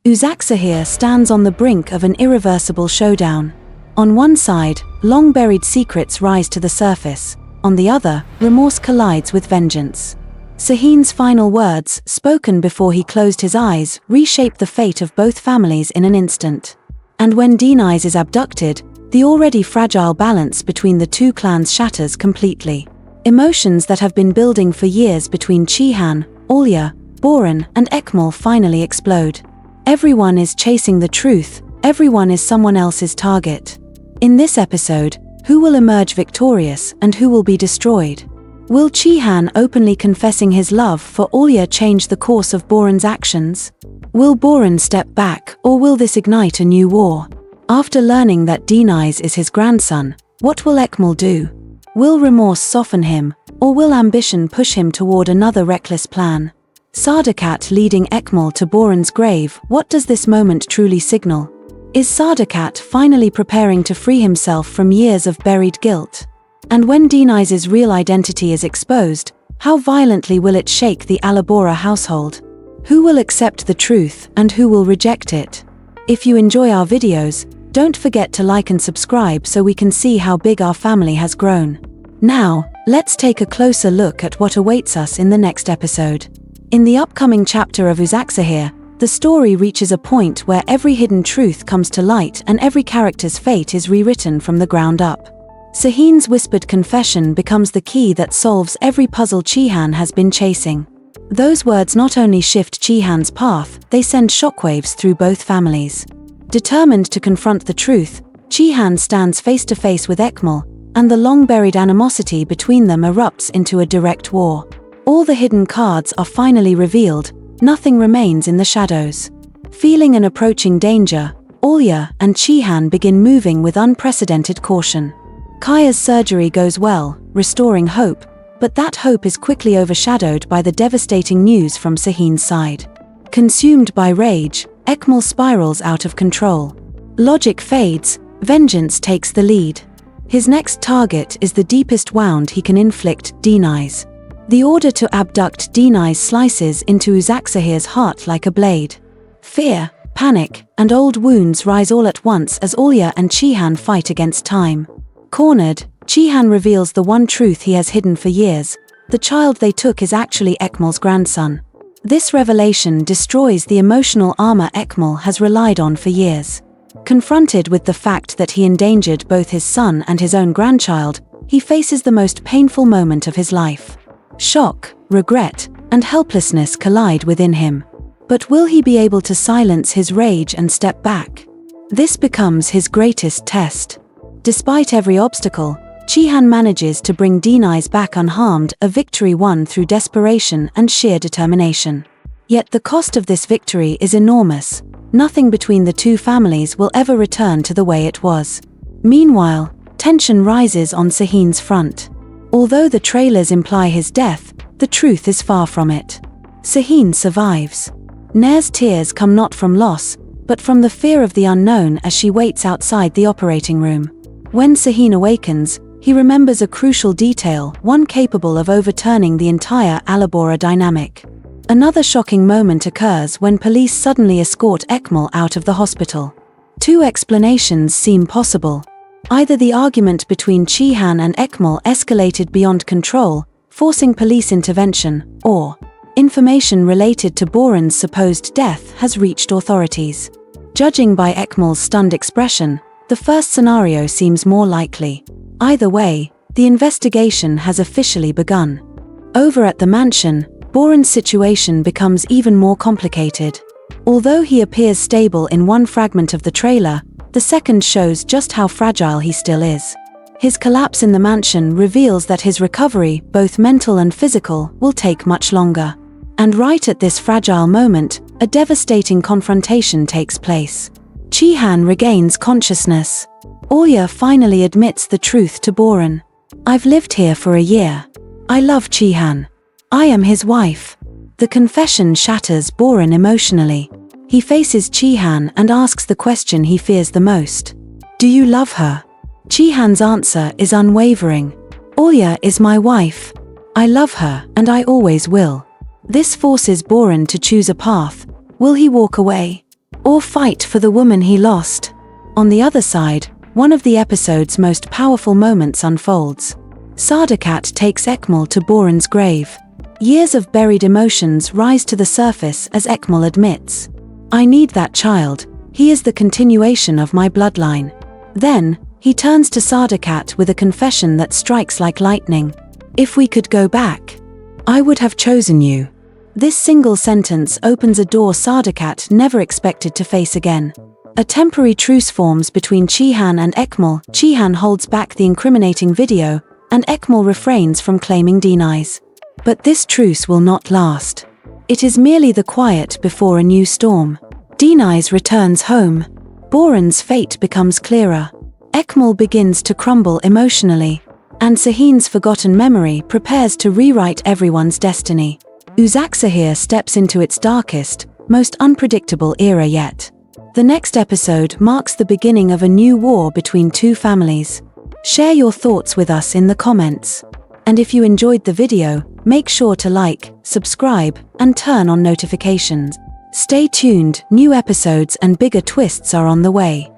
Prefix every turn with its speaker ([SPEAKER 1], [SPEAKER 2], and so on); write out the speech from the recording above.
[SPEAKER 1] Uzak Şehir stands on the brink of an irreversible showdown. On one side, long-buried secrets rise to the surface. On the other, remorse collides with vengeance. Şahin's final words, spoken before he closed his eyes, reshape the fate of both families in an instant. And when Deniz is abducted, the already fragile balance between the two clans shatters completely. Emotions that have been building for years between Cihan, Alya, Boran, and Ecmel finally explode. Everyone is chasing the truth, everyone is someone else's target. In this episode, who will emerge victorious and who will be destroyed? Will Cihan openly confessing his love for Alya change the course of Boran's actions? Will Boran step back, or will this ignite a new war? After learning that Deniz is his grandson, what will Ecmel do? Will remorse soften him, or will ambition push him toward another reckless plan? Sadakat leading Ecmel to Boran's grave, what does this moment truly signal? Is Sadakat finally preparing to free himself from years of buried guilt? And when Deniz's real identity is exposed, how violently will it shake the Albora household? Who will accept the truth and who will reject it? If you enjoy our videos, don't forget to like and subscribe so we can see how big our family has grown. Now, let's take a closer look at what awaits us in the next episode. In the upcoming chapter of Uzak Şehir, the story reaches a point where every hidden truth comes to light and every character's fate is rewritten from the ground up. Şahin's whispered confession becomes the key that solves every puzzle Cihan has been chasing. Those words not only shift Cihan's path, they send shockwaves through both families. Determined to confront the truth, Cihan stands face to face with Ecmel, and the long-buried animosity between them erupts into a direct war. All the hidden cards are finally revealed, nothing remains in the shadows. Feeling an approaching danger, Alya and Cihan begin moving with unprecedented caution. Kaya's surgery goes well, restoring hope, but that hope is quickly overshadowed by the devastating news from Şahin's side. Consumed by rage, Ecmel spirals out of control. Logic fades, vengeance takes the lead. His next target is the deepest wound he can inflict, Deniz. The order to abduct Deniz slices into Uzak Şehir's heart like a blade. Fear, panic, and old wounds rise all at once as Alya and Cihan fight against time. Cornered, Cihan reveals the one truth he has hidden for years: the child they took is actually Ecmel's grandson. This revelation destroys the emotional armor Ecmel has relied on for years. Confronted with the fact that he endangered both his son and his own grandchild, he faces the most painful moment of his life. Shock, regret, and helplessness collide within him. But will he be able to silence his rage and step back? This becomes his greatest test. Despite every obstacle, Cihan manages to bring Deniz back unharmed, a victory won through desperation and sheer determination. Yet the cost of this victory is enormous. Nothing between the two families will ever return to the way it was. Meanwhile, tension rises on Şahin's front. Although the trailers imply his death, the truth is far from it. Şahin survives. Nare's tears come not from loss, but from the fear of the unknown as she waits outside the operating room. When Şahin awakens, he remembers a crucial detail, one capable of overturning the entire Albora dynamic. Another shocking moment occurs when police suddenly escort Ecmel out of the hospital. Two explanations seem possible. Either the argument between Cihan and Ecmel escalated beyond control, forcing police intervention, or information related to Boran's supposed death has reached authorities. Judging by Ecmel's stunned expression, the first scenario seems more likely. Either way, the investigation has officially begun. Over at the mansion, Boran's situation becomes even more complicated. Although he appears stable in one fragment of the trailer, the second shows just how fragile he still is. His collapse in the mansion reveals that his recovery, both mental and physical, will take much longer. And right at this fragile moment, a devastating confrontation takes place. Cihan regains consciousness. Alya finally admits the truth to Boran. "I've lived here for a year. I love Cihan. I am his wife." The confession shatters Boran emotionally. He faces Cihan and asks the question he fears the most. "Do you love her?" Cihan's answer is unwavering. "Alya is my wife. I love her and I always will." This forces Boran to choose a path. Will he walk away? or fight for the woman he lost. On the other side, one of the episode's most powerful moments unfolds. Sadakat takes Ecmel to Boran's grave. Years of buried emotions rise to the surface as Ecmel admits, "I need that child, he is the continuation of my bloodline." Then, he turns to Sadakat with a confession that strikes like lightning. "If we could go back, I would have chosen you." This single sentence opens a door Sadakat never expected to face again. A temporary truce forms between Cihan and Ecmel. Cihan holds back the incriminating video, and Ecmel refrains from claiming denies. But this truce will not last. It is merely the quiet before a new storm. Denies returns home. Boran's fate becomes clearer. Ecmel begins to crumble emotionally, and Şahin's forgotten memory prepares to rewrite everyone's destiny. Uzak Şehir steps into its darkest, most unpredictable era yet. The next episode marks the beginning of a new war between two families. Share your thoughts with us in the comments. And if you enjoyed the video, make sure to like, subscribe, and turn on notifications. Stay tuned, new episodes and bigger twists are on the way.